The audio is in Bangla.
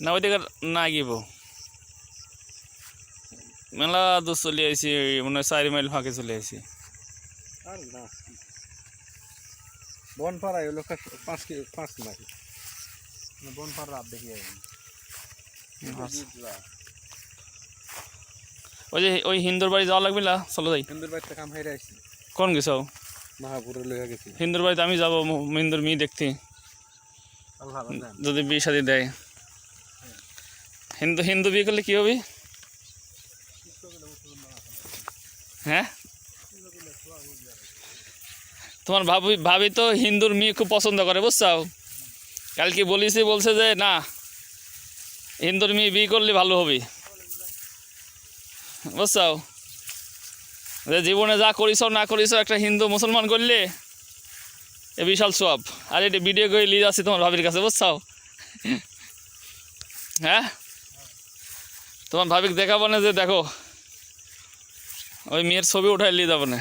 না ওইদিকে না গিব মেলা দূর চলে আইছি মনে হয় 4 মাইল ফাঁকে চলে আইছি আর না বনপাড়া হলো 5 মাইল বনপাড়া আপ দেখি ওই যে ওই হিন্দুর বাড়ি যাওয়া লাগবে না চলো যাই হিন্দুর বাড়িতে কাম হাইরে আইছি কোন গেছো মাহাপুরের লইয়া গেছি হিন্দুর বাড়িতে আমি যাবো হিন্দুর মেয়ে দেখতে আল্লাহ জানে যদি বিয়ে শাদী দেয় হিন্দু বিয়ে করলে কি হবে হ্যাঁ তোমার ভাবি তো হিন্দুর মেয়ে খুব পছন্দ করে বুঝছো কালকে বলছে যে না হিন্দুর মেয়ে বিয়ে করলে ভালো হবে বুঝছো যে জীবনে যা করিস না করিস একটা হিন্দু মুসলমান করলে এ বিশাল সব আর এটা ভিডিও করে নিয়ে যাচ্ছি তোমার ভাবির কাছে বুঝছো হ্যাঁ তোমার ভাবিকে দেখাবো না যে দেখো ওই মেয়ের ছবি উঠাই নিয়ে যাবো না